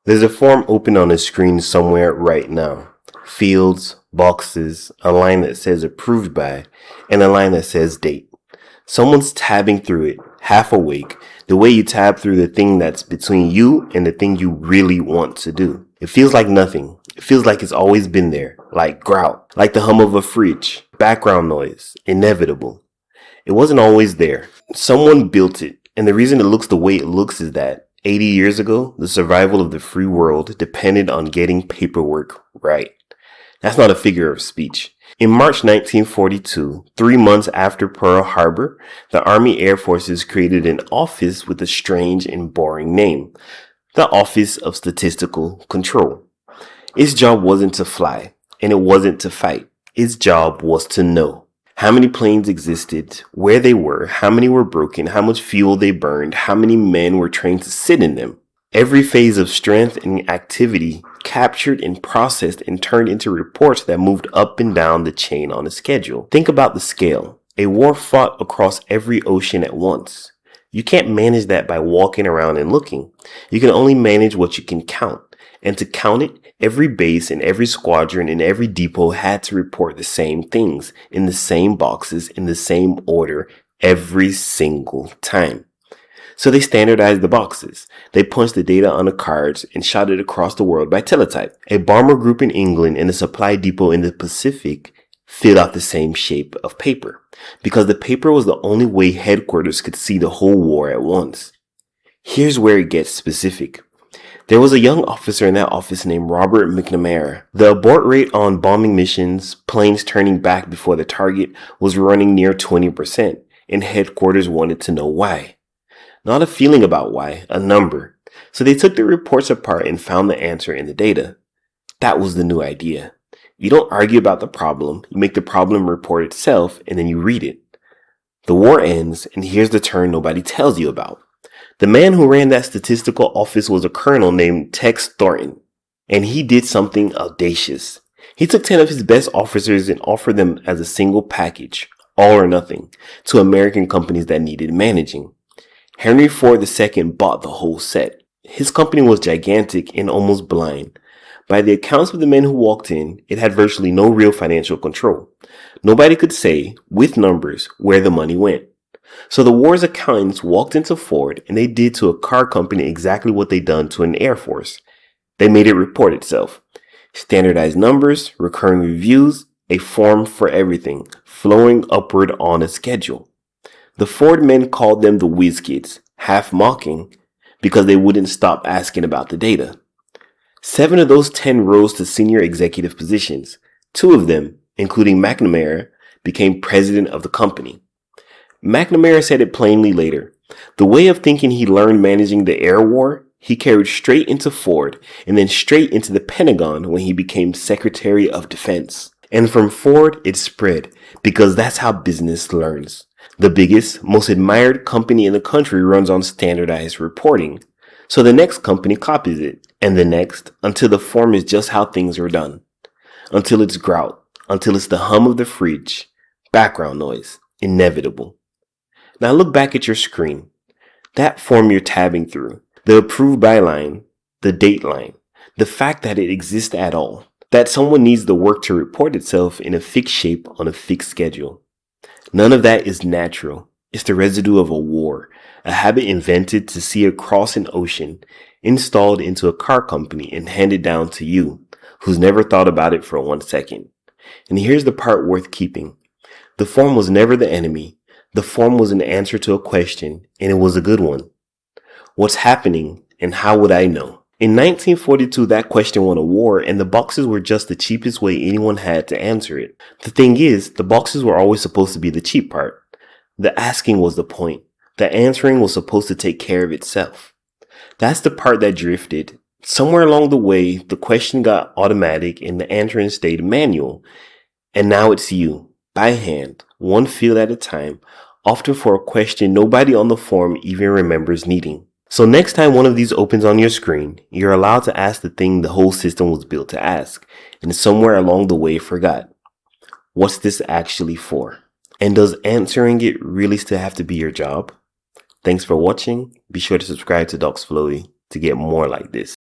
There's a form open on the screen somewhere right now. Fields, boxes, a line that says approved by, and a line that says date. Someone's tabbing through it, half awake, the way you tab through the thing that's between you and the thing you really want to do. It feels like nothing. It feels like it's always been there, like grout, like the hum of a fridge, background noise, inevitable. It wasn't always there. Someone built it, and the reason it looks the way it looks is that 80 years ago, the survival of the free world depended on getting paperwork right. That's not a figure of speech. In March 1942, 3 months after Pearl Harbor, the Army Air Forces created an office with a strange and boring name, the Office of Statistical Control. Its job wasn't to fly, and it wasn't to fight. Its job was to know how many planes existed, where they were, how many were broken, how much fuel they burned, how many men were trained to sit in them. Every phase of strength and activity captured and processed and turned into reports that moved up and down the chain on a schedule. Think about the scale. A war fought across every ocean at once. You can't manage that by walking around and looking. You can only manage what you can count. And to count it, every base and every squadron and every depot had to report the same things in the same boxes in the same order every single time. So they standardized the boxes. They punched the data on the cards and shot it across the world by teletype. A bomber group in England and a supply depot in the Pacific filled out the same shape of paper because the paper was the only way headquarters could see the whole war at once. Here's where it gets specific. There was a young officer in that office named Robert McNamara. The abort rate on bombing missions, planes turning back before the target, was running near 20%, and headquarters wanted to know why. Not a feeling about why, a number. So they took the reports apart and found the answer in the data. That was the new idea. You don't argue about the problem, you make the problem report itself, and then you read it. The war ends, and here's the turn nobody tells you about. The man who ran that statistical office was a colonel named Tex Thornton, and he did something audacious. He took 10 of his best officers and offered them as a single package, all or nothing, to American companies that needed managing. Henry Ford II bought the whole set. His company was gigantic and almost blind. By the accounts of the men who walked in, it had virtually no real financial control. Nobody could say, with numbers, where the money went. So the war's accountants walked into Ford and they did to a car company exactly what they'd done to an Air Force. They made it report itself. Standardized numbers, recurring reviews, a form for everything, flowing upward on a schedule. The Ford men called them the Whiz Kids, half mocking, because they wouldn't stop asking about the data. 7 of those 10 rose to senior executive positions. 2 of them, including McNamara, became president of the company. McNamara said it plainly later. The way of thinking he learned managing the air war, he carried straight into Ford and then straight into the Pentagon when he became Secretary of Defense. And from Ford, it spread because that's how business learns. The biggest, most admired company in the country runs on standardized reporting. So the next company copies it, and the next, until the form is just how things are done. Until it's grout, until it's the hum of the fridge, background noise, inevitable. Now look back at your screen. That form you're tabbing through, the approved by line, the date line, the fact that it exists at all, that someone needs the work to report itself in a fixed shape on a fixed schedule. None of that is natural. It's the residue of a war, a habit invented to see across an ocean, installed into a car company and handed down to you, who's never thought about it for 1 second. And here's the part worth keeping. The form was never the enemy. The form was an answer to a question, and it was a good one. What's happening, and how would I know? In 1942, that question won a war, and the boxes were just the cheapest way anyone had to answer it. The thing is, the boxes were always supposed to be the cheap part. The asking was the point. The answering was supposed to take care of itself. That's the part that drifted. Somewhere along the way, the question got automatic and the answering stayed manual. And now it's you, by hand, one field at a time, often for a question nobody on the form even remembers needing. So next time one of these opens on your screen, you're allowed to ask the thing the whole system was built to ask, and somewhere along the way forgot. What's this actually for? And does answering it really still have to be your job? Thanks for watching. Be sure to subscribe to Docs Flowy to get more like this.